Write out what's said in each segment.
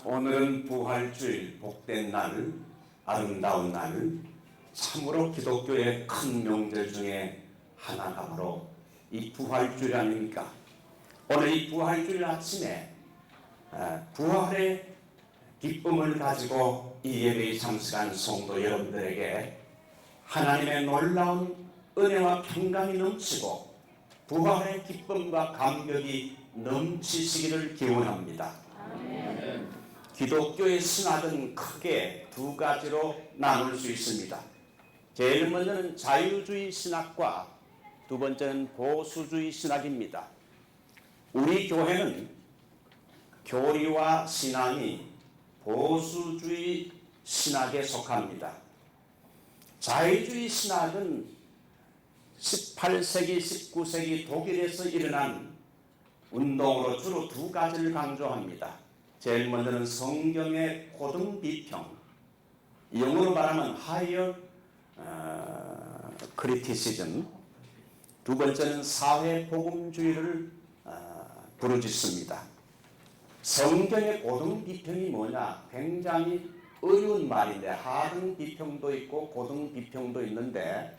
오늘은 부활주일, 복된 날, 아름다운 날, 참으로 기독교의 큰 명절 중에 하나가 바로 이 부활주일 아닙니까? 오늘 이 부활주일 아침에 부활의 기쁨을 가지고 이 예배에 참석한 성도 여러분들에게 하나님의 놀라운 은혜와 평강이 넘치고 부활의 기쁨과 감격이 넘치시기를 기원합니다. 기독교의 신학은 크게 두 가지로 나눌 수 있습니다. 제일 먼저는 자유주의 신학과 두 번째는 보수주의 신학입니다. 우리 교회는 교리와 신앙이 보수주의 신학에 속합니다. 자유주의 신학은 18세기, 19세기 독일에서 일어난 운동으로 주로 두 가지를 강조합니다. 제일 먼저는 성경의 고등 비평, 영어로 말하면 higher criticism, 두 번째는 사회 복음주의를 부르짖습니다. 성경의 고등 비평이 뭐냐? 굉장히 어려운 말인데 하등 비평도 있고 고등 비평도 있는데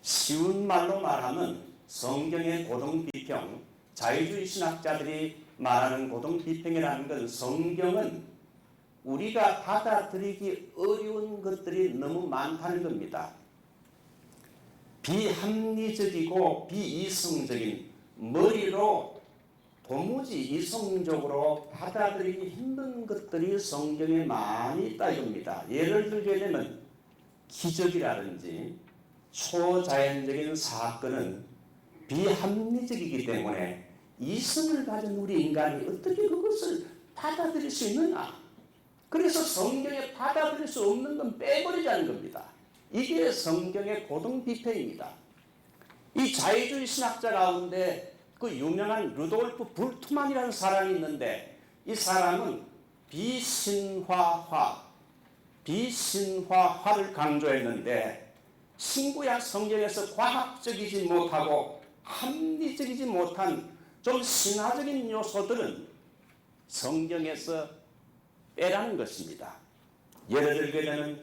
쉬운 말로 말하면 성경의 고등 비평, 자유주의 신학자들이 말하는 고등 비평이라는 건 성경은 우리가 받아들이기 어려운 것들이 너무 많다는 겁니다. 비합리적이고 비이성적인, 머리로 도무지 이성적으로 받아들이기 힘든 것들이 성경에 많이 있다 이겁니다. 예를 들게 되면 기적이라든지 초자연적인 사건은 비합리적이기 때문에 이성을 가진 우리 인간이 어떻게 그것을 받아들일 수 있느냐? 그래서 성경에 받아들일 수 없는 건 빼버리자는 겁니다. 이게 성경의 고등 비평입니다. 이 자유주의 신학자 가운데 그 유명한 루돌프 불트만이라는 사람이 있는데 이 사람은 비신화화를 강조했는데 신구약 성경에서 과학적이지 못하고 합리적이지 못한 좀 신화적인 요소들은 성경에서 빼라는 것입니다. 예를 들게 되면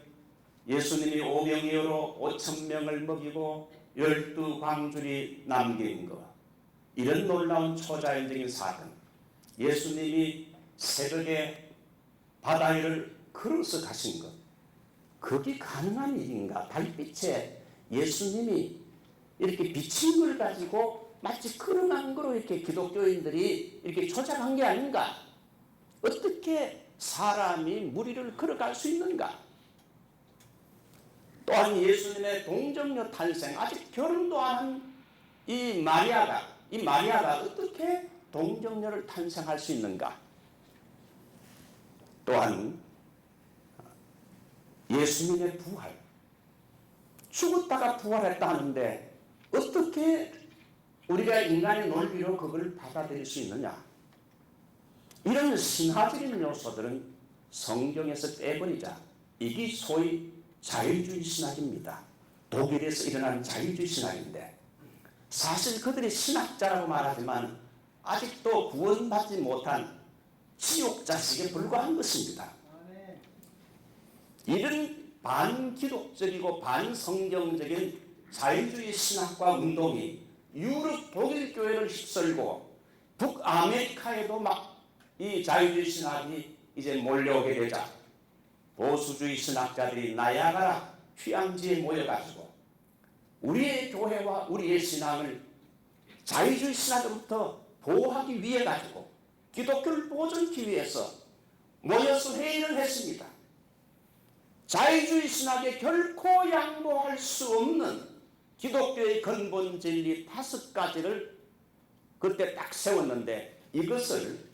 예수님이 오병이어로 5,000명을 먹이고 12광줄이 남긴 것, 이런 놀라운 초자연적인 사건, 예수님이 새벽에 바다 위를 걸어서 가신 것, 그게 가능한 일인가? 달빛에 예수님이 이렇게 비친 걸 가지고 마치 걸어간 거로 이렇게 기독교인들이 이렇게 조작한 게 아닌가? 어떻게 사람이 물 위를 걸어갈 수 있는가? 또한 예수님의 동정녀 탄생, 아직 결혼도 안 한 이 마리아가 어떻게 동정녀를 탄생할 수 있는가? 또한 예수님의 부활, 죽었다가 부활했다 하는데 어떻게 우리가 인간의 논리로 그걸 받아들일 수 있느냐? 이런 신화적인 요소들은 성경에서 빼버리자. 이게 소위 자유주의 신학입니다. 독일에서 일어난 자유주의 신학인데 사실 그들이 신학자라고 말하지만 아직도 구원받지 못한 지옥자식에 불과한 것입니다. 이런 반기독적이고 반성경적인 자유주의 신학과 운동이 유럽 독일 교회를 휩쓸고 북아메리카에도 막 이 자유주의 신학이 이제 몰려오게 되자 보수주의 신학자들이 나야가라 휴양지에 모여가지고 우리의 교회와 우리의 신앙을 자유주의 신학으로부터 보호하기 위해 가지고 기독교를 보존하기 위해서 모여서 회의를 했습니다. 자유주의 신학에 결코 양보할 수 없는 기독교의 근본 진리 5가지를 그때 딱 세웠는데 이것을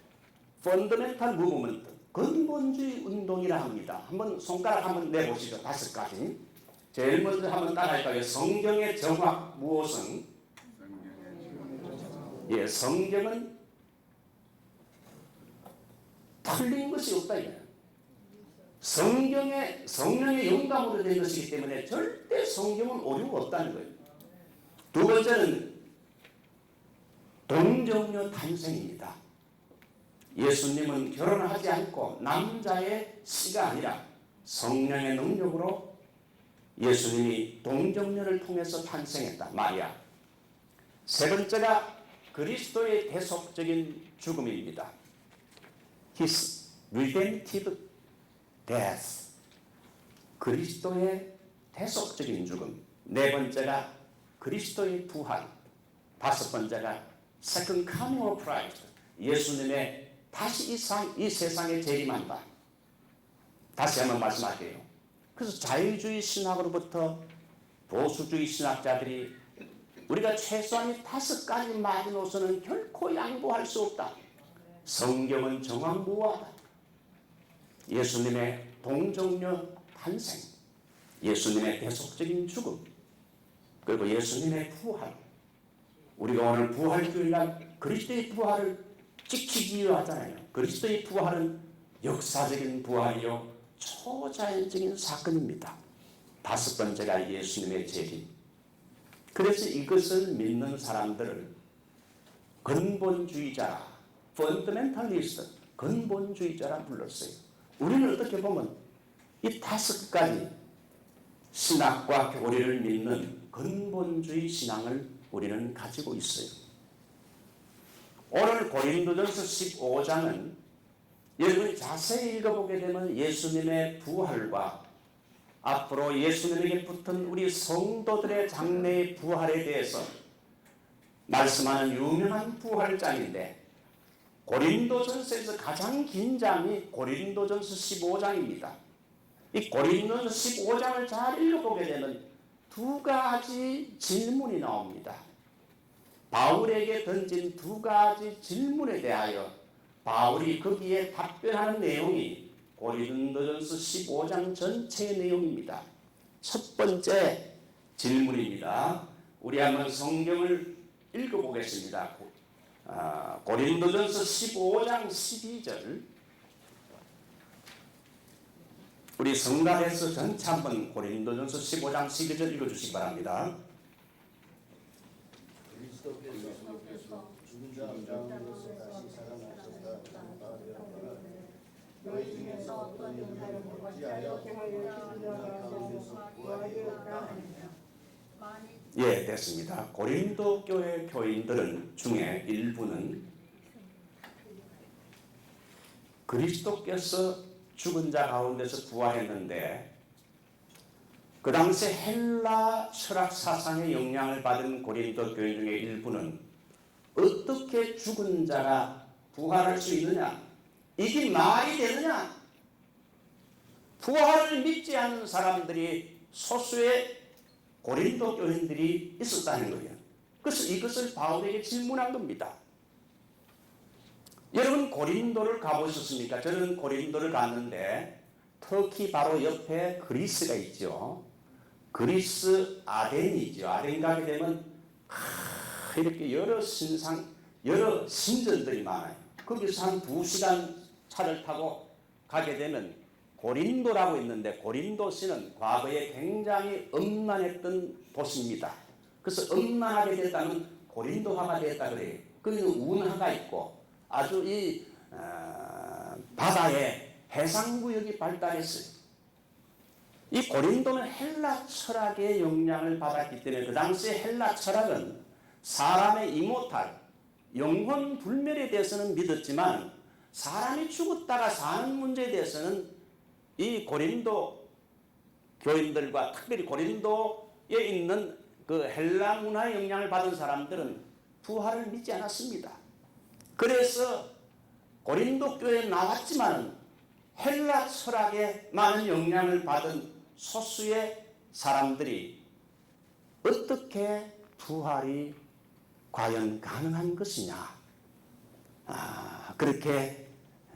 펀더멘탈 무브먼트, 근본주의 운동이라 합니다. 한번 손가락 한번 내보시죠. 5가지. 제일 먼저 한번 따라할까요? 성경의 정확 무엇은? 예, 성경은 틀린 것이 없다 이거예요. 성령의 영감으로 된 것이기 때문에 절대 성경은 오류가 없다는 거예요. 두 번째는 동정녀 탄생입니다. 예수님은 결혼하지 않고 남자의 씨가 아니라 성령의 능력으로 예수님이 동정녀를 통해서 탄생했다. 마리아. 세 번째가 그리스도의 대속적인 죽음입니다. His redemptive death. 그리스도의 대속적인 죽음. 네 번째가 그리스도의 부활. 다섯 번째가 second coming of Christ. 예수님의 다시 이 세상에 재림한다. 다시 한번 말씀할게요. 그래서 자유주의 신학으로부터 보수주의 신학자들이 우리가 최소한 이 다섯 가지 마지노선은 결코 양보할 수 없다. 성경은 정황무화하다. 예수님의 동정녀 탄생, 예수님의 대속적인 죽음, 그리고 예수님의 부활. 우리가 오늘 부활주일날 그리스도의 부활을 지키기 하잖아요. 그리스도의 부활은 역사적인 부활이요 초자연적인 사건입니다. 다섯 번째가 예수님의 재림. 그래서 이것을 믿는 사람들을 근본주의자라, 펀더멘탈리스트, 근본주의자라 불렀어요. 우리는 어떻게 보면 이 다섯 가지 신학과 교리를 믿는 근본주의 신앙을 우리는 가지고 있어요. 오늘 고린도전서 15장은 여러분이 자세히 읽어보게 되면 예수님의 부활과 앞으로 예수님에게 붙은 우리 성도들의 장래의 부활에 대해서 말씀하는 유명한 부활장인데, 고린도전서에서 가장 긴 장이 고린도전서 15장입니다. 이 고린도전서 15장을 잘 읽어보게 되면 두 가지 질문이 나옵니다. 바울에게 던진 두 가지 질문에 대하여 바울이 거기에 답변하는 내용이 고린도전서 15장 전체의 내용입니다. 첫 번째 질문입니다. 우리 한번 성경을 읽어보겠습니다. 고린도전서 15장 12절. 우리 성가대서 전체 한번 고린도전서 15장 12절 읽어주시기 바랍니다. 그리스도께서 죽은 자 가운데서 다시 살아나셨다. 너희 중에서 어떤 영사를 어찌하여 죽은 자 가운데서 부활하였다 하느냐. 예, 됐습니다. 고린도 교회 교인들은 중에 일부는 그리스도께서 죽은 자 가운데서 부활했는데 그 당시 헬라 철학 사상의 영향을 받은 고린도 교인 중에 일부는 어떻게 죽은 자가 부활할 수 있느냐? 이게 말이 되느냐? 부활을 믿지 않는 사람들이 소수의 고린도 교인들이 있었다는 거예요. 그래서 이것을 바울에게 질문한 겁니다. 여러분 고린도를 가보셨습니까? 저는 고린도를 갔는데 터키 바로 옆에 그리스가 있죠. 그리스 아덴이죠. 아덴 가게 되면 이렇게 여러 신전들이 많아요. 거기서 한 2시간 차를 타고 가게 되면 고린도라고 있는데, 고린도시는 과거에 굉장히 엄난했던 도시입니다. 그래서 엄난하게 됐다면 고린도화가 됐다 그래요. 거기는 운하가 있고 아주 이 바다에 해상무역이 발달했어요. 이 고린도는 헬라 철학의 영향을 받았기 때문에 그 당시 헬라 철학은 사람의 이모탈, 영혼 불멸에 대해서는 믿었지만 사람이 죽었다가 사는 문제에 대해서는 이 고린도 교인들과 특별히 고린도에 있는 그 헬라 문화의 영향을 받은 사람들은 부활을 믿지 않았습니다. 그래서 고린도 교회에 나왔지만 헬라 철학에 많은 영향을 받은 소수의 사람들이 어떻게 부활이 과연 가능한 것이냐, 그렇게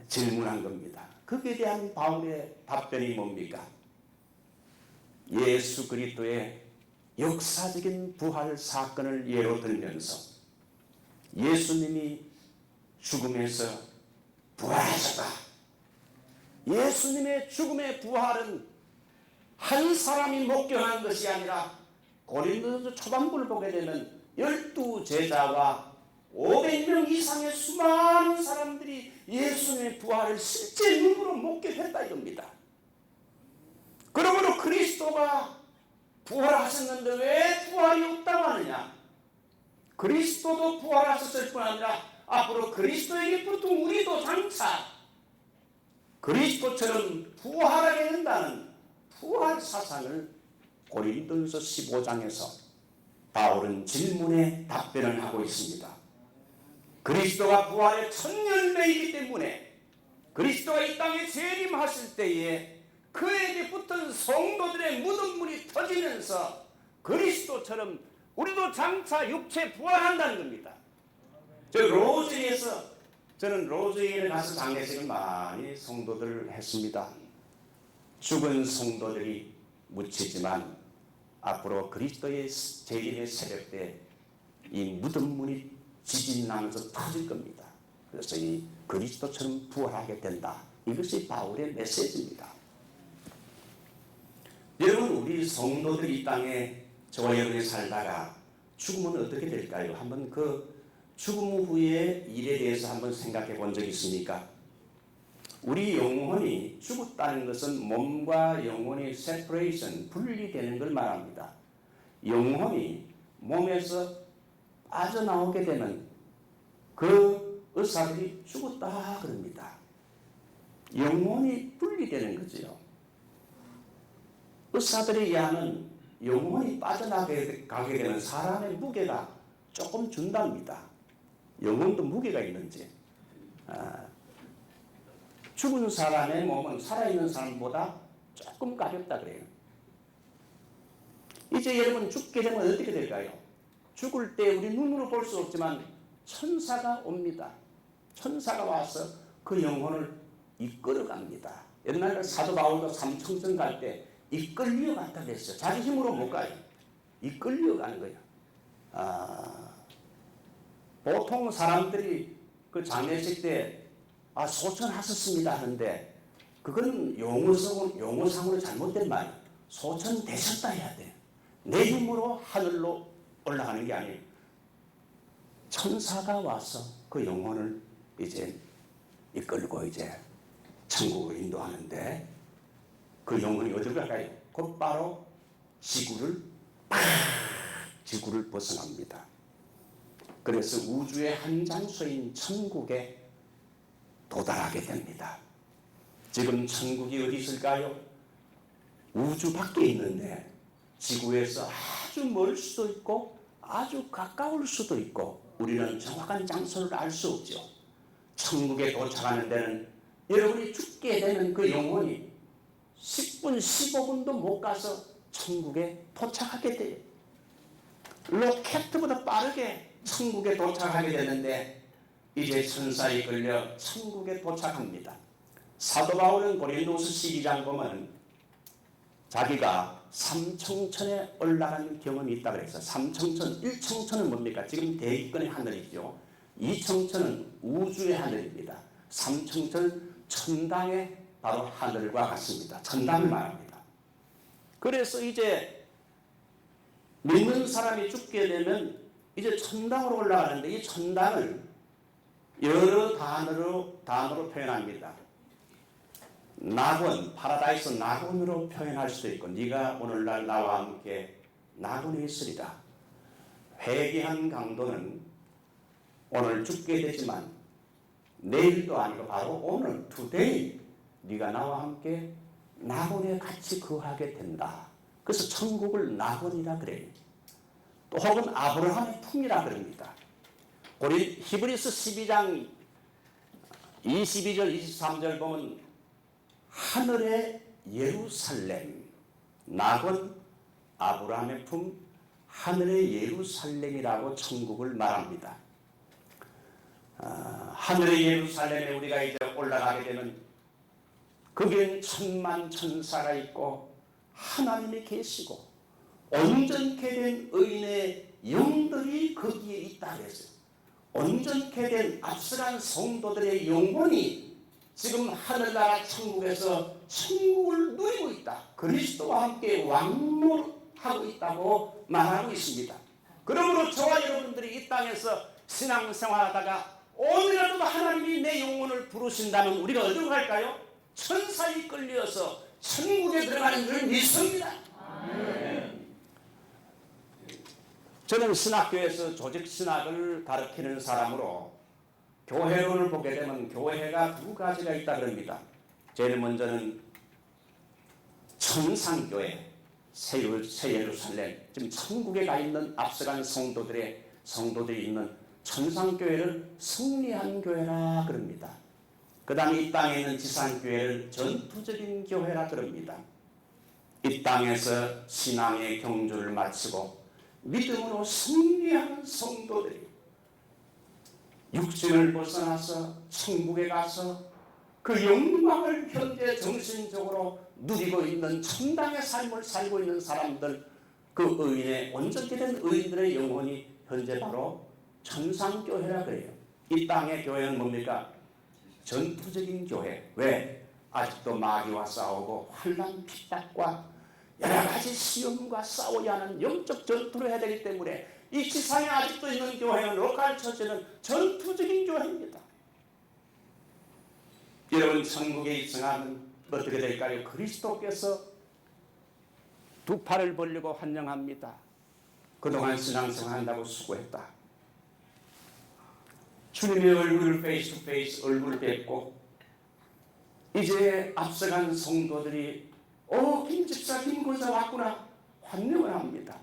질문한 겁니다. 거기에 대한 바울의 답변이 뭡니까? 예수 그리스도의 역사적인 부활 사건을 예로 들면서 예수님이 죽음에서 부활하셨다. 예수님의 죽음의 부활은 한 사람이 목격한 것이 아니라 고린도전서 초반부를 보게 되면 12 제자와 500명 이상의 수많은 사람들이 예수님의 부활을 실제 눈으로 목격했다 이겁니다. 그러므로 그리스도가 부활하셨는데 왜 부활이 없다고 하느냐? 그리스도도 부활하셨을 뿐 아니라 앞으로 그리스도에게 붙은 우리도 장차 그리스도처럼 부활하게 된다는 부활 사상을 고린도후서 15장에서 바울은 질문에 답변을 하고 있습니다. 그리스도가 부활의 천년배이기 때문에 그리스도가 이 땅에 재림하실 때에 그에게 붙은 성도들의 무덤물이 터지면서 그리스도처럼 우리도 장차 육체 부활한다는 겁니다. 저는 로즈에에 가서 장례식을 많이 성도들 했습니다. 죽은 성도들이 묻히지만 앞으로 그리스도의 재림의 새벽 때 이 무덤문이 지진나면서 터질 겁니다. 그래서 이 그리스도처럼 부활하게 된다. 이것이 바울의 메시지입니다. 여러분, 우리 성도들이 이 땅에 저와 여러분이 살다가 죽으면 어떻게 될까요? 한번 그 죽음 후의 일에 대해서 한번 생각해 본 적 있습니까? 우리 영혼이 죽었다는 것은 몸과 영혼이 세퍼레이션, 분리되는 걸 말합니다. 영혼이 몸에서 빠져나오게 되면 그 의사들이 죽었다 그럽니다. 영혼이 분리되는 거지요. 의사들에 의하면 영혼이 빠져나가게 되면 사람의 무게가 조금 준답니다. 영혼도 무게가 있는지. 죽은 사람의 몸은 살아있는 사람보다 조금 가볍다 그래요. 이제 여러분 죽게 되면 어떻게 될까요? 죽을 때 우리 눈으로 볼 수 없지만 천사가 옵니다. 천사가 와서 그 영혼을 이끌어갑니다. 옛날에 사도 바울도 삼청천 갈 때 이끌려 갔다 그랬어요. 자기 힘으로 못 가요. 이끌려 가는 거예요. 보통 사람들이 그 장례식 때 소천하셨습니다 하는데 그건 용어상으로 잘못된 말이에요. 소천되셨다 해야 돼요. 내 힘으로 하늘로 올라가는 게 아니에요. 천사가 와서 그 영혼을 이제 이끌고 이제 천국으로 인도하는데 그 영혼이 어디로 갈까요? 곧바로 지구를 벗어납니다. 그래서 우주의 한 장소인 천국에 도달하게 됩니다. 지금 천국이 어디 있을까요? 우주 밖에 있는데 지구에서 아주 멀 수도 있고 아주 가까울 수도 있고 우리는 정확한 장소를 알 수 없죠. 천국에 도착하는 데는 여러분이 죽게 되면 그 영혼이 10분, 15분도 못 가서 천국에 도착하게 돼요. 로켓보다 빠르게 천국에 도착하게 되는데 이제 천사에 끌려 천국에 도착합니다. 사도 바울은 고린도후서 12장 보면 자기가 삼청천에 올라간 경험이 있다 그랬어요. 삼청천, 1청천은 뭡니까? 지금 대기권의 하늘이죠. 2청천은 우주의 하늘입니다. 3청천은 천당의 바로 하늘과 같습니다. 천당을 말합니다. 그래서 이제 믿는 사람이 죽게 되면 이제 천당으로 올라가는데 이 천당을 여러 단어로 표현합니다. 낙원, 파라다이스 낙원으로 표현할 수도 있고 네가 오늘날 나와 함께 낙원에 있으리라. 회개한 강도는 오늘 죽게 되지만 내일도 아니고 바로 오늘, today 네가 나와 함께 낙원에 같이 거하게 된다. 그래서 천국을 낙원이라 그래요. 또 혹은 아브라함의 품이라 그럽니다. 히브리서 12장 22절 23절 보면 하늘의 예루살렘, 낙원, 아브라함의 품, 하늘의 예루살렘이라고 천국을 말합니다. 하늘의 예루살렘에 우리가 이제 올라가게 되면 거기엔 천만 천사가 있고 하나님이 계시고 온전케 된 의인의 영들이 거기에 있다 그랬어요. 온전케 된 앞서간 성도들의 영혼이 지금 하늘나라 천국에서 천국을 누리고 있다. 그리스도와 함께 왕노하고 있다고 말하고 있습니다. 그러므로 저와 여러분들이 이 땅에서 신앙생활하다가 오늘이라도 하나님이 내 영혼을 부르신다면 우리가 어디로 갈까요? 천사에 끌려서 천국에 들어가는 줄 믿습니다. 저는 신학교에서 조직신학을 가르치는 사람으로 교회론을 보게 되면 교회가 두 가지가 있다 그럽니다. 제일 먼저는 천상교회, 새 예루살렘, 지금 천국에 가 있는 앞서간 성도들이 있는 천상교회를 승리한 교회라 그럽니다. 그 다음에 이 땅에 있는 지상교회를 전투적인 교회라 그럽니다. 이 땅에서 신앙의 경주를 마치고 믿음으로 승리하는 성도들이 육신을 벗어나서 천국에 가서 그 영광을 현재 정신적으로 누리고 있는 천당의 삶을 살고 있는 사람들, 그 의인의 온전히 된 의인들의 영혼이 현재 바로 천상교회라 그래요. 이 땅의 교회는 뭡니까? 전투적인 교회. 왜? 아직도 마귀와 싸우고 환난 핍박과 여러 가지 시험과 싸워야 하는 영적 전투를 해야 되기 때문에 이 지상에 아직도 있는 교회는 로컬 처치는 전투적인 교회입니다. 여러분 천국에 입성하면 어떻게 될까요? 그리스도께서 두 팔을 벌리고 환영합니다. 그동안 신앙생활한다고 수고했다. 주님의 얼굴을 페이스 투 페이스 얼굴을 뵙고 이제 앞서간 성도들이 김집사 김권사 왔구나 환영을 합니다.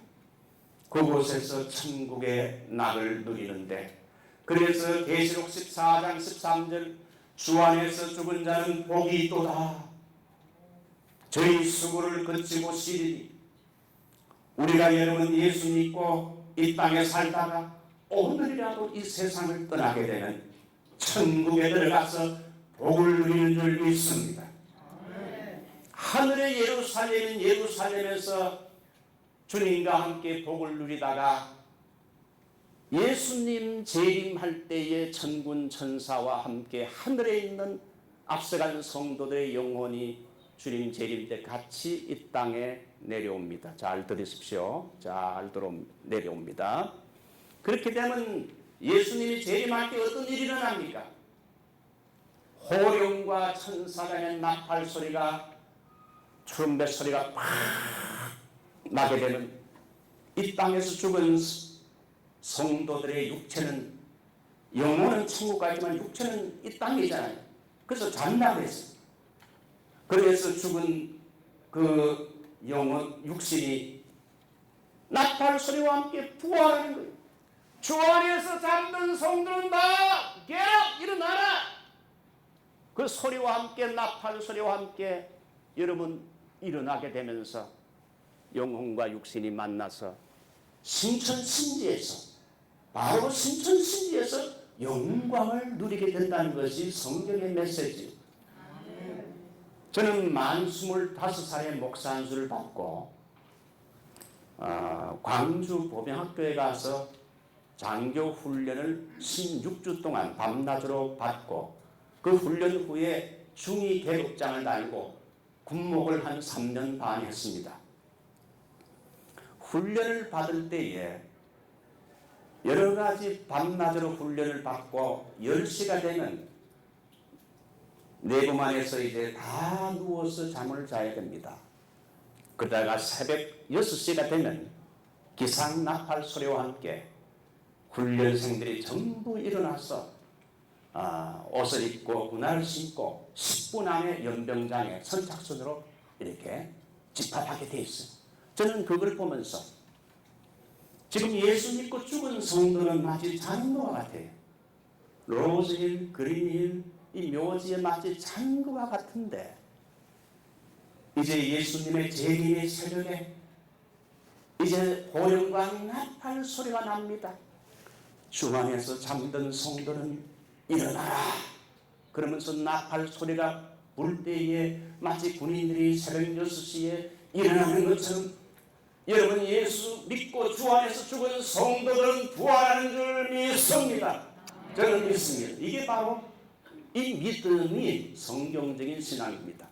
그곳에서 천국의 낙을 누리는데 그래서 계시록 14장 13절 주 안에서 죽은 자는 복이 있도다. 저희 수고를 거치고 시리니 우리가 여러분 예수 믿고 이 땅에 살다가 오늘이라도 이 세상을 떠나게 되면 천국에 들어가서 복을 누리는 줄 믿습니다. 하늘의 예루살렘인 예루살렘에서 주님과 함께 복을 누리다가 예수님 재림할 때에 천군 천사와 함께 하늘에 있는 앞서간 성도들의 영혼이 주님 재림 때 같이 이 땅에 내려옵니다. 잘 들으십시오. 잘 내려옵니다. 그렇게 되면 예수님이 재림할 때 어떤 일이 일어납니까? 호령과 천사간의 나팔 소리가 트럼펫 소리가 팍 나게 되면 이 땅에서 죽은 성도들의 육체는 영혼은 천국 가지만 육체는 이 땅이잖아요. 그래서 잔다고 했어요. 그래서 죽은 그 영혼 육신이 나팔 소리와 함께 부활하는 거예요. 주 안에서 잠든 성도는 다 get up 일어나라. 그 소리와 함께 나팔 소리와 함께 여러분 일어나게 되면서 영혼과 육신이 만나서 신천신지에서 바로 신천신지에서 영광을 누리게 된다는 것이 성경의 메시지예요. 저는 만 25살에 목사 안수를 받고 광주 보병학교에 가서 장교 훈련을 16주 동안 밤낮으로 받고 그 훈련 후에 중위 계급장을 달고 군목을 한 3년 반 했습니다. 훈련을 받을 때에 여러 가지 밤낮으로 훈련을 받고 10시가 되면 내부만에서 이제 다 누워서 잠을 자야 됩니다. 그러다가 새벽 6시가 되면 기상 나팔 소리와 함께 훈련생들이 전부 일어나서 옷을 입고 군화를 신고 10분 안에 연병장에 선착순으로 이렇게 집합하게 돼 있어요. 저는 그걸 보면서 지금 예수 믿고 죽은 성도는 마치 자는 것과 같아요. 로즈힐, 그린힐, 이 묘지에 마치 자는 것과 같은데 이제 예수님의 재림의 새벽에 이제 호령과 나팔 소리가 납니다. 주 안에서 잠든 성도는 일어나라. 그러면서 나팔 소리가 불 때에 마치 군인들이 새벽 6시에 일어나는 것처럼 여러분 예수 믿고 주 안에서 죽은 성도들은 부활하는 줄 믿습니다. 저는 믿습니다. 이게 바로 이 믿음이 성경적인 신앙입니다.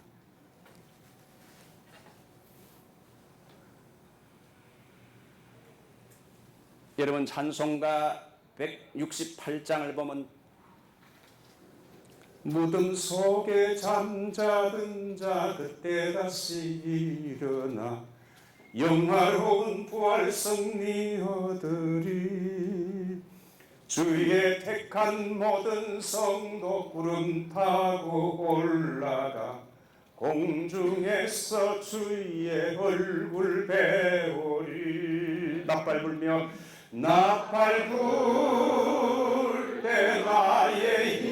여러분 찬송가 168장을 보면 무덤 속에 잠자던 자 그때 다시 일어나 영화로운 부활 승리 얻으리. 주의 택한 모든 성도 구름 타고 올라가 공중에서 주의 얼굴 배우리. 나팔 불며 나팔 불 때 나의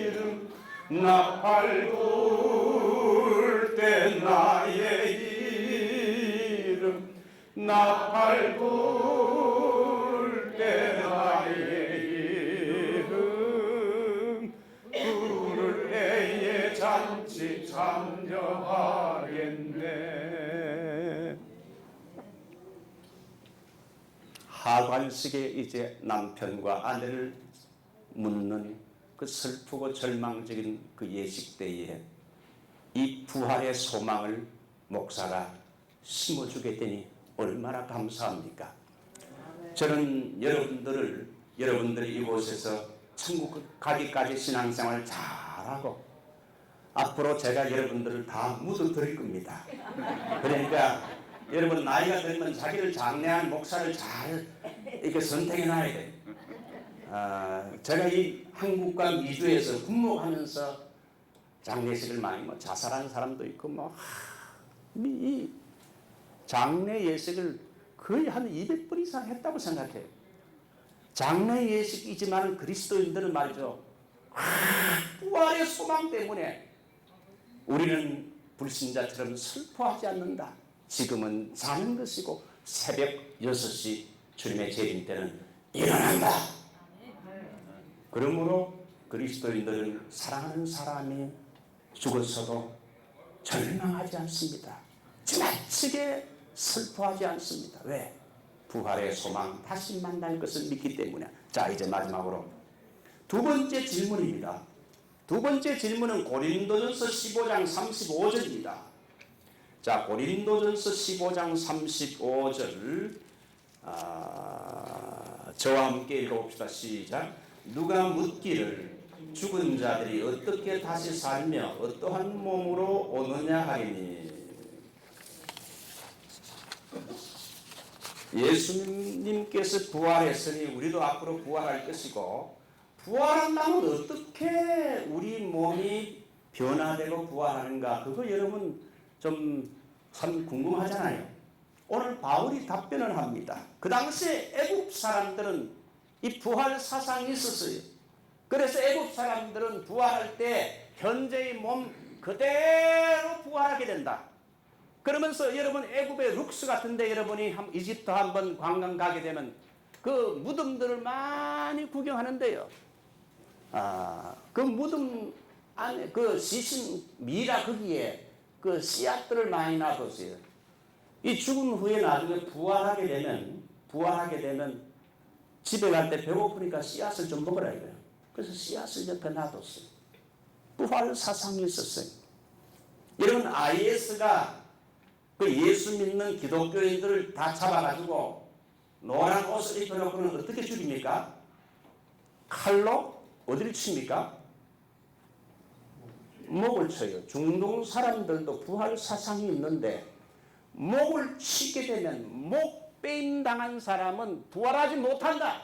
이름 나팔 불 때 나의 이름 나팔 불 때 나의 이름 부를 때에 잔치 참여하겠네. 하관식에 이제 남편과 아내를 묻는 그 슬프고 절망적인 그 예식 때에 이 부활의 소망을 목사가 심어주게 되니 얼마나 감사합니까? 저는 여러분들이 이곳에서 천국 가기까지 신앙생활 잘하고 앞으로 제가 여러분들을 다 묻어드릴 겁니다. 그러니까 여러분 나이가 들면 자기를 장래한 목사를 잘 이렇게 선택해놔야 돼요. 제가 이 한국과 미주에서 근무하면서 장례식을 많이 자살한 사람도 있고 이 장례 예식을 거의 한 200번 이상 했다고 생각해요. 장례 예식이지만 그리스도인들은 말이죠. 부활의 소망 때문에 우리는 불신자처럼 슬퍼하지 않는다. 지금은 자는 것이고 새벽 6시 주님의 재림 때는 일어난다. 그러므로 그리스도인들은 사랑하는 사람이 죽었어도 절망하지 않습니다. 지나치게 슬퍼하지 않습니다. 왜? 부활의 소망, 다시 만날 것을 믿기 때문에. 자, 이제 마지막으로 두 번째 질문입니다. 두 번째 질문은 고린도전서 15장 35절입니다. 자, 고린도전서 15장 35절 저와 함께 읽어봅시다. 시작. 누가 묻기를 죽은 자들이 어떻게 다시 살며 어떠한 몸으로 오느냐 하리니. 예수님께서 부활했으니 우리도 앞으로 부활할 것이고, 부활한다면 어떻게 우리 몸이 변화되고 부활하는가, 그거 여러분 좀 참 궁금하잖아요. 오늘 바울이 답변을 합니다. 그 당시에 애국 사람들은 이 부활 사상이 있었어요. 그래서 애국 사람들은 부활할 때 현재의 몸 그대로 부활하게 된다. 그러면서 여러분 애굽의 룩스 같은데 여러분이 이집트 한번 관광 가게 되면 그 무덤들을 많이 구경하는데요. 그 무덤 안에 그 시신 미라 거기에 그 씨앗들을 많이 놔뒀어요. 이 죽은 후에 나중에 부활하게 되면 집에 갈 때 배고프니까 씨앗을 좀 먹으라 이거예요. 그래서 씨앗을 옆에 놔뒀어요. 부활 사상이 있었어요. 여러분 IS가 그 예수 믿는 기독교인들을 다 잡아가지고 노란 옷을 입혀놓고는 어떻게 죽입니까? 칼로 어디를 칩니까? 목을 쳐요. 중동 사람들도 부활 사상이 있는데 목을 치게 되면 목 빼임 당한 사람은 부활하지 못한다.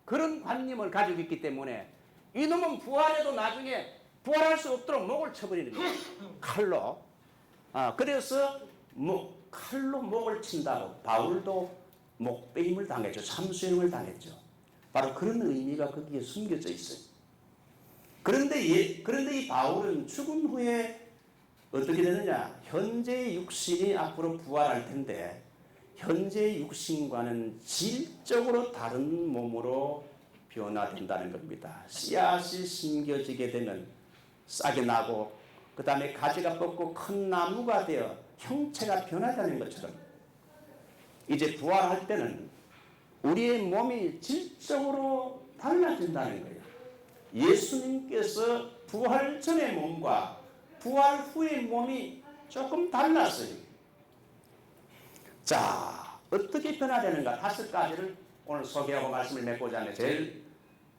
그런 관념을 가지고 있기 때문에 이놈은 부활해도 나중에 부활할 수 없도록 목을 쳐버리는 거예요. 칼로. 그래서 칼로 목을 친다고 바울도 목빼임을 당했죠. 참수형을 당했죠. 바로 그런 의미가 거기에 숨겨져 있어요. 그런데 이 바울은 죽은 후에 어떻게 되느냐? 현재의 육신이 앞으로 부활할 텐데 현재의 육신과는 질적으로 다른 몸으로 변화된다는 겁니다. 씨앗이 심겨지게 되면 싹이 나고 그 다음에 가지가 뻗고 큰 나무가 되어 형체가 변하다는 것처럼 이제 부활할 때는 우리의 몸이 질적으로 달라진다는 거예요. 예수님께서 부활 전의 몸과 부활 후의 몸이 조금 달랐어요. 자, 어떻게 변화되는가? 5가지를 오늘 소개하고 말씀을 맺고자 하는데 제일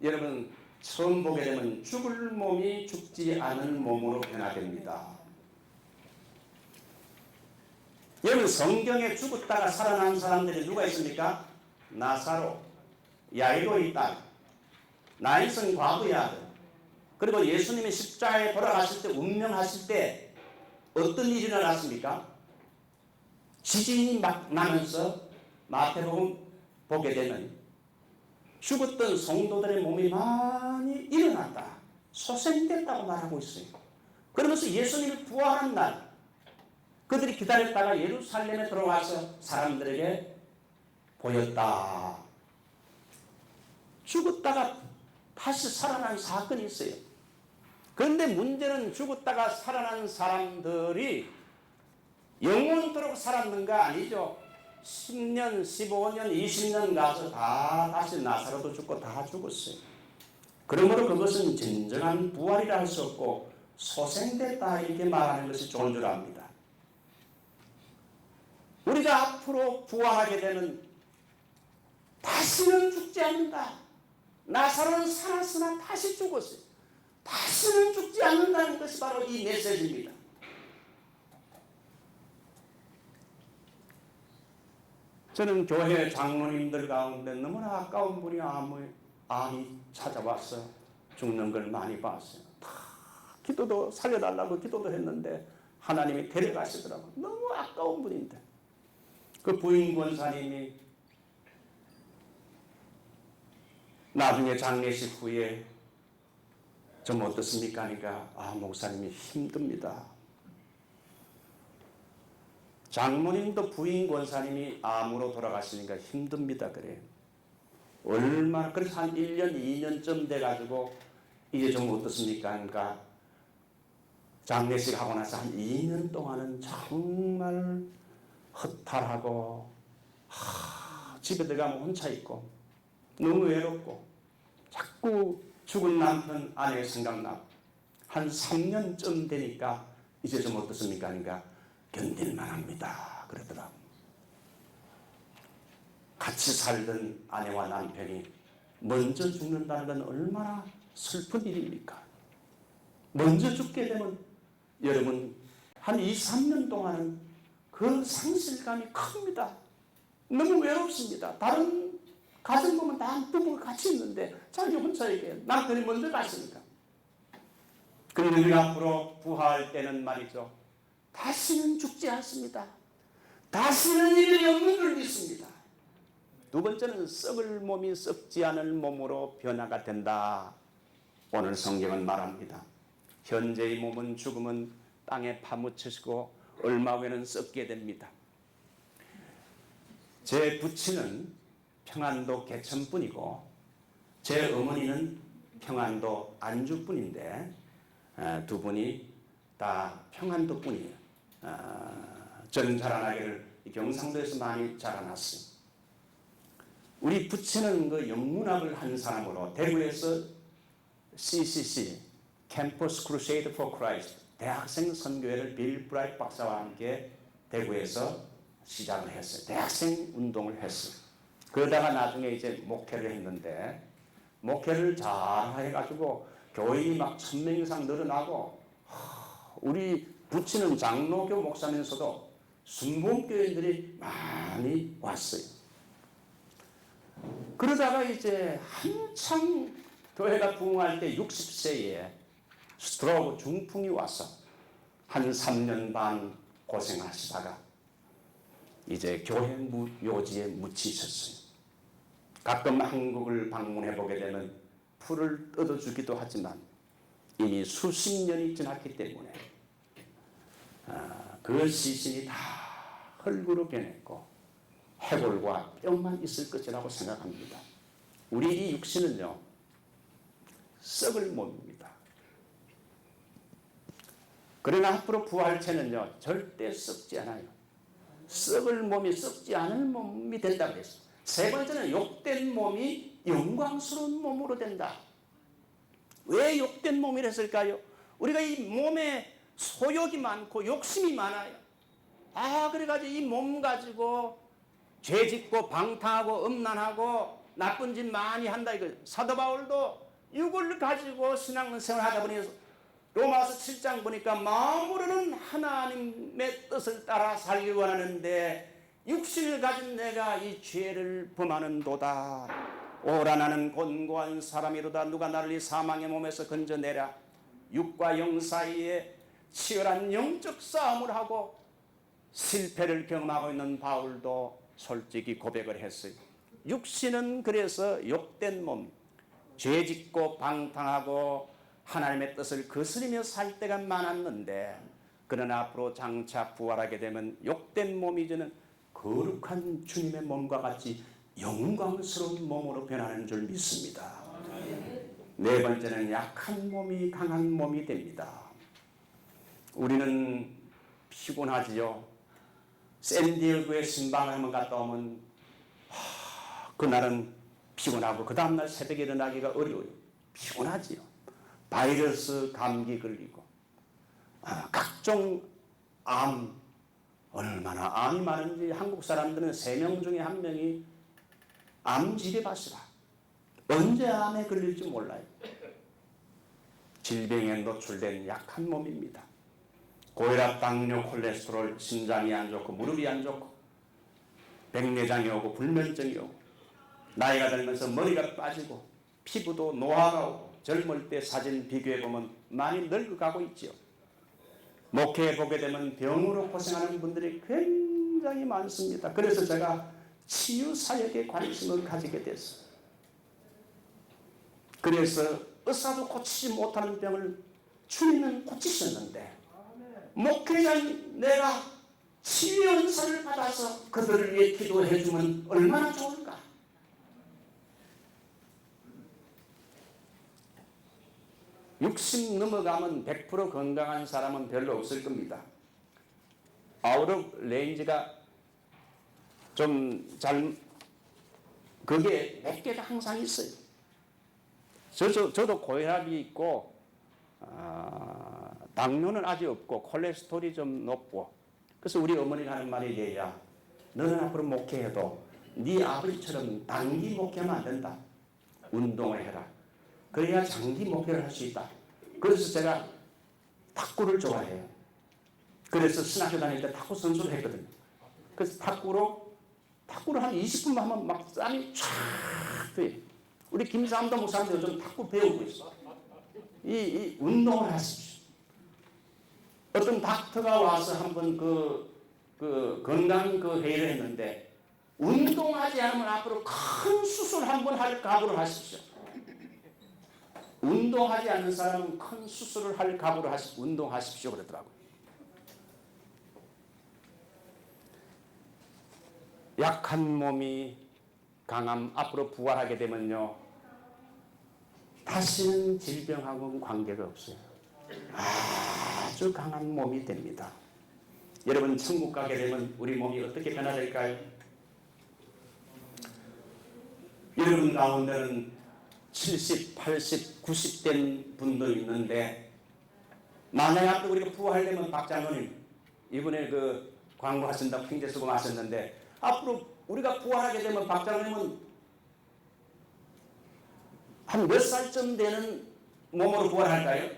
여러분 처음 보게 되면 죽을 몸이 죽지 않은 몸으로 변화됩니다. 여러분 성경에 죽었다가 살아난 사람들이 누가 있습니까? 나사로, 야이로의 딸, 나인성 과부의 아들, 그리고 예수님이 십자가에 돌아가실 때 운명하실 때 어떤 일이 일어났습니까? 지진이 막 나면서 마태복음 보게 되면 죽었던 성도들의 몸이 많이 일어났다, 소생됐다고 말하고 있어요. 그러면서 예수님이 부활한 날 그들이 기다렸다가 예루살렘에 들어와서 사람들에게 보였다. 죽었다가 다시 살아난 사건이 있어요. 그런데 문제는 죽었다가 살아난 사람들이 영원토록 살았는가? 아니죠. 10년, 15년, 20년 가서 다 다시 나사로도 죽고 다 죽었어요. 그러므로 그것은 진정한 부활이라 할 수 없고 소생됐다 이렇게 말하는 것이 좋은 줄 압니다. 우리가 앞으로 부활하게 되면 다시는 죽지 않는다. 나사로는 살았으나 다시 죽었어요. 다시는 죽지 않는다는 것이 바로 이 메시지입니다. 저는 교회 장로님들 가운데 너무나 아까운 분이 암이 찾아와서 죽는 걸 많이 봤어요. 다 기도도 살려달라고 기도도 했는데 하나님이 데려가시더라고요. 너무 아까운 분인데 그 부인 권사님이 나중에 장례식 후에 좀 어떻습니까? 하니까 목사님이 힘듭니다. 장모님도 부인 권사님이 암으로 돌아가시니까 힘듭니다. 그래요. 얼마나 그래서 한 1년, 2년쯤 돼가지고 이제 좀 어떻습니까? 하니까 장례식 하고 나서 한 2년 동안은 정말 허탈하고 집에 들어가면 혼자 있고 너무 외롭고 자꾸 죽은 남편 아내 생각나고 한 3년쯤 되니까 이제 좀 어떻습니까? 하니까 견딜만 합니다. 그러더라고. 같이 살던 아내와 남편이 먼저 죽는다는 건 얼마나 슬픈 일입니까? 먼저 죽게 되면 여러분 한 2, 3년 동안은 그 상실감이 큽니다. 너무 외롭습니다. 다른 가정 보면 다 부부가 같이 있는데 자기 혼자 얘기해요. 남편이 먼저 갔으니까. 그런데 우리가 앞으로 부활할 때는 말이죠. 다시는 죽지 않습니다. 다시는 일이 없는 줄 믿습니다. 두 번째는 썩을 몸이 썩지 않을 몸으로 변화가 된다. 오늘 성경은 말합니다. 현재의 몸은 죽으면 땅에 파묻히시고 얼마 후에는 썩게 됩니다. 제 부친은 평안도 개천뿐이고 제 어머니는 평안도 안주뿐인데 두 분이 다 평안도 뿐이에요. 저는 자라나기를 경상도에서 많이 자라났어요. 우리 부친은 그 영문학을 한 사람으로 대구에서 CCC 캠퍼스 크루세이드 포 크라이스트 대학생 선교회를 빌 브라이트 박사와 함께 대구에서 시작을 했어요. 대학생 운동을 했어요. 그러다가 나중에 이제 목회를 했는데 목회를 잘 해가지고 교인이 막 1000명 이상 늘어나고 우리 부친은 장로교 목사면서도 순복교인들이 많이 왔어요. 그러다가 이제 한창 교회가 부흥할 때 60세에 스트로크 중풍이 와서 한 3년 반 고생하시다가 이제 교회 묘지에 묻히셨어요. 가끔 한국을 방문해 보게 되면 풀을 뜯어주기도 하지만 이미 수십 년이 지났기 때문에 그 시신이 다 흙으로 변했고 해골과 뼈만 있을 것이라고 생각합니다. 우리 이 육신은요 썩을 몸입니다. 그러나 앞으로 부활체는요 절대 썩지 않아요. 썩을 몸이 썩지 않을 몸이 된다고 그랬어요. 세 번째는 욕된 몸이 영광스러운 몸으로 된다. 왜 욕된 몸이랬을까요? 우리가 이 몸에 소욕이 많고 욕심이 많아요. 그래가지고 이 몸 가지고 죄짓고 방탕하고 음란하고 나쁜 짓 많이 한다 이거. 사도 바울도 육을 가지고 신앙생활 하다 보니 로마서 7장 보니까 마음으로는 하나님의 뜻을 따라 살기 원하는데 육신을 가진 내가 이 죄를 범하는도다. 오라 나는 곤고한 사람이로다. 누가 나를 이 사망의 몸에서 건져내라. 육과 영 사이에 치열한 영적 싸움을 하고 실패를 경험하고 있는 바울도 솔직히 고백을 했어요. 육신은 그래서 욕된 몸, 죄짓고 방탕하고 하나님의 뜻을 거스리며 살 때가 많았는데, 그러나 앞으로 장차 부활하게 되면 욕된 몸이 저는 거룩한 주님의 몸과 같이 영광스러운 몸으로 변하는 줄 믿습니다. 네 번째는 약한 몸이 강한 몸이 됩니다. 우리는 피곤하지요. 샌디에고에 신방을 한번 갔다 오면 그날은 피곤하고 그 다음날 새벽에 일어나기가 어려워요. 피곤하지요. 바이러스 감기 걸리고 각종 암, 얼마나 암이 많은지 한국 사람들은 3명 중에 1명이 암 지뢰밭이라. 언제 암에 걸릴지 몰라요. 질병에 노출된 약한 몸입니다. 고혈압, 당뇨, 콜레스테롤, 심장이 안 좋고 무릎이 안 좋고 백내장이 오고 불면증이 오고 나이가 들면서 머리가 빠지고 피부도 노화가 오고 젊을 때 사진 비교해보면 많이 늙어가고 있죠. 목회해보게 되면 병으로 고생하는 분들이 굉장히 많습니다. 그래서 제가 치유사역에 관심을 가지게 됐어요. 그래서 의사도 고치지 못하는 병을 주님은 고치셨는데 목회자인 내가 치유의 은사를 받아서 그들을 위해 기도해 주면 얼마나 좋을까? 육십 넘어가면 100% 건강한 사람은 별로 없을 겁니다. 아웃 오브 레인지가 좀 잘, 그게 몇 개가 항상 있어요. 저도 고혈압이 있고 당뇨는 아직 없고 콜레스테롤이 좀 높고, 그래서 우리 어머니가 하는 말이 얘야, 너는 앞으로 목회해도 네 아버지처럼 단기 목회하면 안 된다. 운동을 해라. 그래야 장기 목회를 할 수 있다. 그래서 제가 탁구를 좋아해요. 그래서 신학교 다닐 때 탁구 선수를 했거든요. 그래서 탁구를 한 20분만 하면 막 땀이 쫙 돼요. 우리 김삼도 목사님도 요즘 탁구 배우고 있어. 이 운동을 하십시오. 어떤 닥터가 와서 한번 그 건강 회의를 했는데, 운동하지 않으면 앞으로 큰 수술 한번 할 각오를 하십시오. 운동하지 않는 사람은 큰 수술을 할 각오를 운동하십시오 그러더라고요. 약한 몸이 강함, 앞으로 부활하게 되면요, 다시는 질병하고는 관계가 없어요. 아주 강한 몸이 됩니다. 여러분, 천국 가게 되면 우리 몸이 어떻게 변화될까요? 여러분 가운데는 70, 80, 90 된 분도 있는데, 만약에 앞으로 우리가 부활되면 박장로님 이번에 그 광고하신다고 굉장히 수고하셨는데, 앞으로 우리가 부활하게 되면 박장로님은 한 몇 살쯤 되는 몸으로 부활할까요?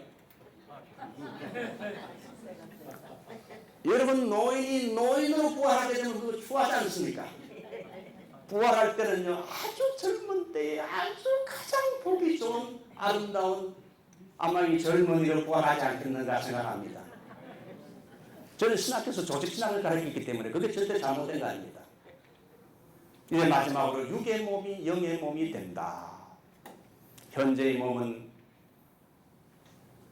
여러분, 노인으로 부활하게 되면 그거 추하지 않습니까? 부활할 때는요, 아주 젊은 때에 아주 가장 보기 좋은 아름다운, 아마 이 젊은이로 부활하지 않겠는가 생각합니다. 저는 신학교에서 조직신학을 가르치기 때문에 그게 절대 잘못된 거 아닙니다. 이제 마지막으로 육의 몸이 영의 몸이 된다. 현재의 몸은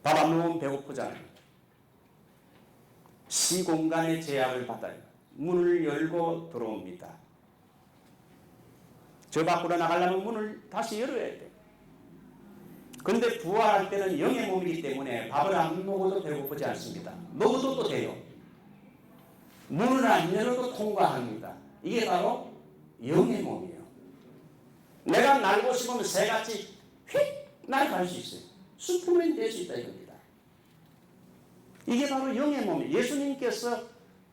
밥 안 먹으면 배고프잖아요. 시공간의 제약을 받아요. 문을 열고 들어옵니다. 저 밖으로 나가려면 문을 다시 열어야 돼요. 그런데 부활할 때는 영의 몸이기 때문에 밥을 안 먹어도 배고프지 않습니다. 먹어도 돼요. 문을 안 열어도 통과합니다. 이게 바로 영의 몸이에요. 내가 날고 싶으면 새같이 휙 날아갈 수 있어요. 슈퍼맨이 될 수 있다 이겁니다. 이게 바로 영의 몸이에요. 예수님께서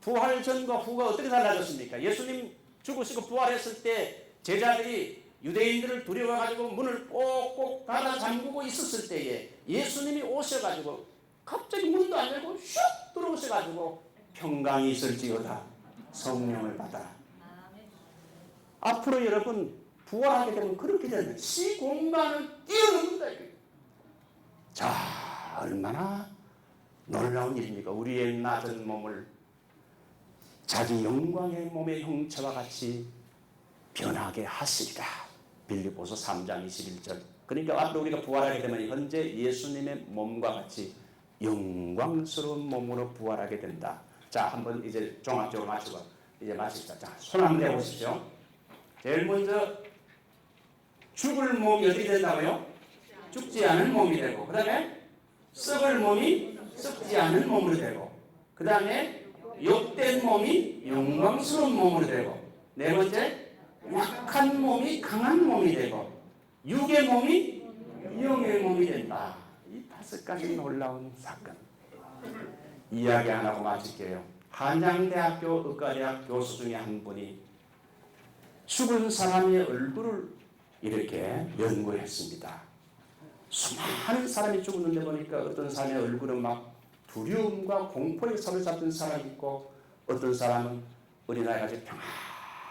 부활 전과 후가 어떻게 달라졌습니까? 예수님 죽으시고 부활했을 때 제자들이 유대인들을 두려워가지고 문을 꼭꼭 닫아 잠그고 있었을 때에 예수님이 오셔가지고 갑자기 문도 안 열고 슉 들어오셔가지고 평강이 있을지어다 성령을 받아라. 앞으로 여러분 부활하게 되면 그렇게 되는 시공간을 뛰어넘는다. 자, 얼마나 놀라운 일입니까? 우리의 낮은 몸을 자기 영광의 몸의 형체와 같이 변하게 하시리라. 빌립보서 3장 21절. 그러니까 앞으로 우리가 부활하게 되면 현재 예수님의 몸과 같이 영광스러운 몸으로 부활하게 된다. 자, 한번 이제 종합적으로 마치고 이제 마칩시다. 자, 손 한번 대보십시오. 제일 먼저 죽을 몸이 어떻게 된다고요? 죽지 않은 몸이 되고, 그 다음에 썩을 몸이 썩지 않은 몸으로 되고, 그 다음에 욕된 몸이 영광스러운 몸으로 되고, 네 번째 약한 몸이 강한 몸이 되고, 육의 몸이 영의 몸이 된다. 이 5가지 놀라운 사건. 이야기 안 하고 마칠게요. 한양대학교 의과대학 교수 중에 한 분이 죽은 사람의 얼굴을 이렇게 연구했습니다. 수많은 사람이 죽었는데 보니까 어떤 사람의 얼굴은 막 두려움과 공포에 사로잡힌 사람이 있고, 어떤 사람은 어린아이같이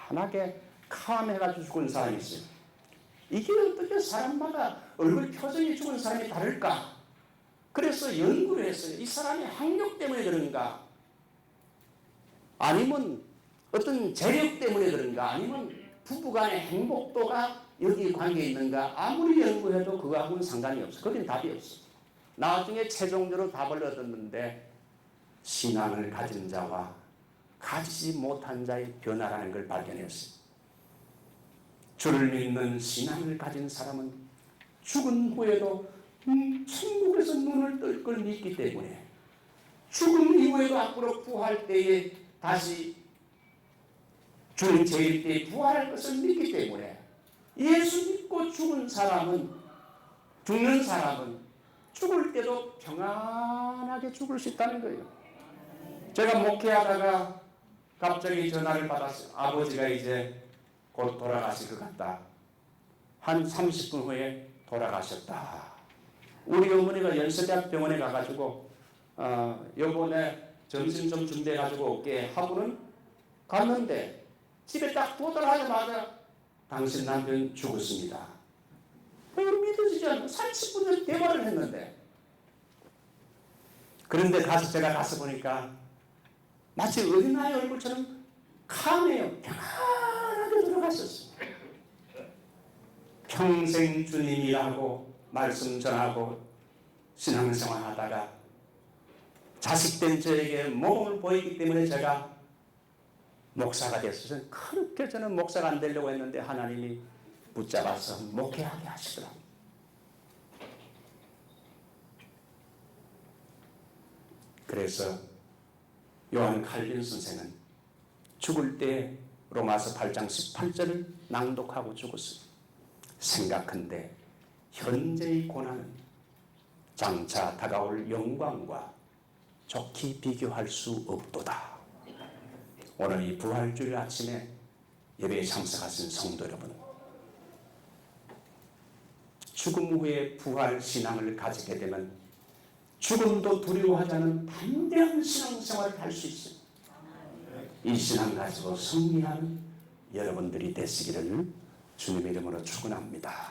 평안하게 캄해가지고 죽은 사람이 있어요. 이게 어떻게 사람마다 얼굴 표정이 죽은 사람이 다를까? 그래서 연구를 했어요. 이 사람이 학력 때문에 그런가? 아니면 어떤 재력 때문에 그런가? 아니면 부부간의 행복도가 여기 관계에 있는가? 아무리 연구해도 그거하고는 상관이 없어. 거긴 답이 없어. 나중에 최종적으로 답을 얻었는데 신앙을 가진 자와 가지지 못한 자의 변화라는 걸 발견했어요. 주를 믿는 신앙을 가진 사람은 죽은 후에도 천국에서 눈을 뜰 걸 믿기 때문에 죽음 이후에도 앞으로 부활 때에 다시 주님 재림 때에 부활할 것을 믿기 때문에 예수 믿고 죽는 사람은 죽을 때도 평안하게 죽을 수 있다는 거예요. 제가 목회하다가 갑자기 전화를 받았어요. 아버지가 이제 곧 돌아가실 것 같다. 한 30분 후에 돌아가셨다. 우리 어머니가 연세대학 병원에 가가지고 요번에 점심 좀 준비해가지고 올게 하고는 갔는데 집에 딱 도달하자마자 당신 남편 죽었습니다. 믿어지지 않고 30분 전에 대화를 했는데, 그런데 제가 가서 보니까 마치 어린아이 얼굴처럼 캄해요. 평안하게 들어갔었어요. 평생 주님이라고 말씀 전하고 신앙생활 하다가 자식된 저에게 모범을 보이기 때문에 제가 목사가 됐어요. 그렇게 저는 목사가 안 되려고 했는데 하나님이 붙잡아서 목회하게 하시더라고요. 그래서 요한 칼빈 선생은 죽을 때 로마서 8장 18절을 낭독하고 죽었어요. 생각한데 현재의 고난은 장차 다가올 영광과 좋게 비교할 수 없도다. 오늘 이 부활주일 아침에 예배에 참석하신 성도 여러분, 죽음 후에 부활 신앙을 가지게 되면 죽음도 두려워하지 않은 담대한 신앙생활을 할 수 있어요. 이 신앙 가지고 승리하는 여러분들이 되시기를 주님의 이름으로 축원합니다.